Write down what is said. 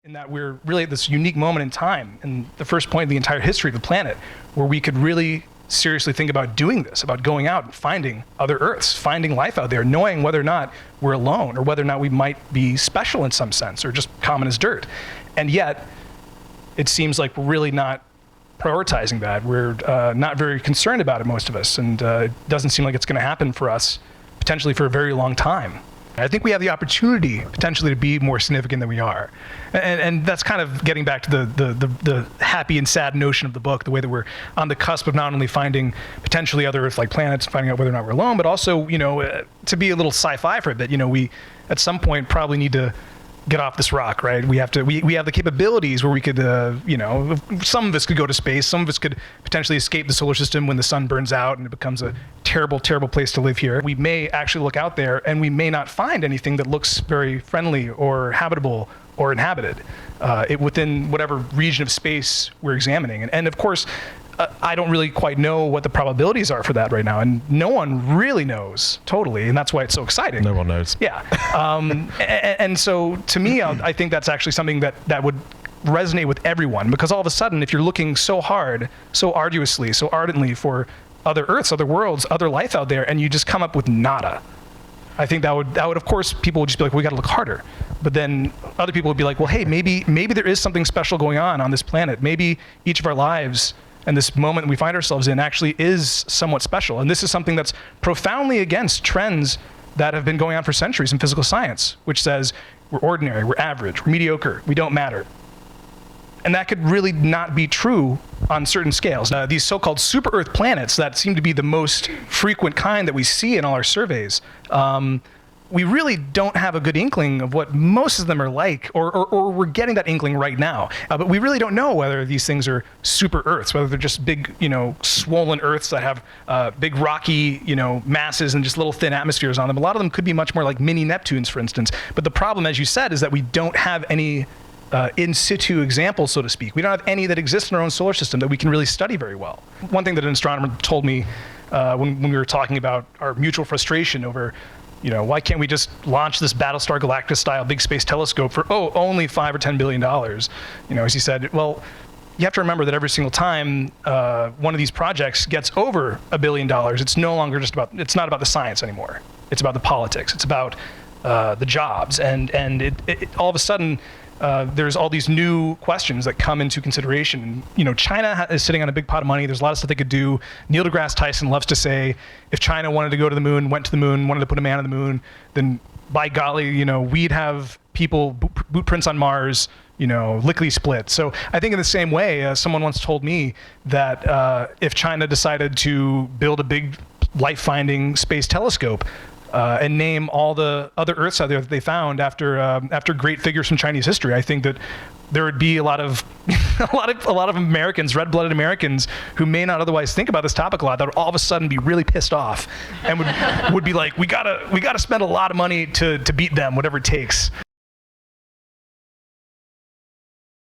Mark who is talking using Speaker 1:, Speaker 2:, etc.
Speaker 1: in that we're really at this unique moment in time, and the first point in the entire history of the planet, where we could really seriously think about doing this, about going out and finding other Earths, finding life out there, knowing whether or not we're alone, or whether or not we might be special in some sense, or just common as dirt. And yet, it seems like we're really not prioritizing that. We're not very concerned about it, most of us, and it doesn't seem like it's going to happen for us, potentially for a very long time. I think we have the opportunity potentially to be more significant than we are. And that's kind of getting back to the happy and sad notion of the book, the way that we're on the cusp of not only finding potentially other Earth-like planets, finding out whether or not we're alone, but also, to be a little sci-fi for a bit, we at some point probably need to get off this rock, right? We have the capabilities where we could, some of us could go to space, some of us could potentially escape the solar system when the sun burns out and it becomes a terrible, terrible place to live here. We may actually look out there and we may not find anything that looks very friendly or habitable or inhabited within whatever region of space we're examining. And of course, I don't really quite know what the probabilities are for that right now, and no one really knows totally, and that's why it's so exciting.
Speaker 2: No one knows.
Speaker 1: Yeah, and so to me, I think that's actually something that would resonate with everyone, because all of a sudden, if you're looking so hard, so arduously, so ardently for other Earths, other worlds, other life out there, and you just come up with nada, I think that would of course, people would just be like, we got to look harder. But then other people would be like, well, hey, maybe there is something special going on this planet. Maybe each of our lives and this moment we find ourselves in actually is somewhat special. And this is something that's profoundly against trends that have been going on for centuries in physical science, which says we're ordinary, we're average, we're mediocre, we don't matter. And that could really not be true on certain scales. These so-called super-Earth planets that seem to be the most frequent kind that we see in all our surveys, we really don't have a good inkling of what most of them are like, or we're getting that inkling right now. But we really don't know whether these things are super Earths, whether they're just big, swollen Earths that have big rocky, masses and just little thin atmospheres on them. A lot of them could be much more like mini Neptunes, for instance. But the problem, as you said, is that we don't have any in situ examples, so to speak. We don't have any that exist in our own solar system that we can really study very well. One thing that an astronomer told me when we were talking about our mutual frustration over why can't we just launch this Battlestar Galactica-style big space telescope for, only $5 or $10 billion? As he said, well, you have to remember that every single time one of these projects gets over $1 billion, it's no longer it's not about the science anymore. It's about the politics. It's about the jobs. And it all of a sudden, there's all these new questions that come into consideration. China is sitting on a big pot of money. There's a lot of stuff they could do. Neil deGrasse Tyson loves to say, if China wanted to go to the moon, went to the moon, wanted to put a man on the moon, then by golly, we'd have people, boot prints on Mars, lickety split. So I think in the same way, someone once told me that if China decided to build a big life-finding space telescope, and name all the other Earths out there that they found after great figures from Chinese history, I think that there would be a lot of Americans, red-blooded Americans, who may not otherwise think about this topic a lot, that would all of a sudden be really pissed off and would be like, we gotta spend a lot of money to beat them, whatever it takes.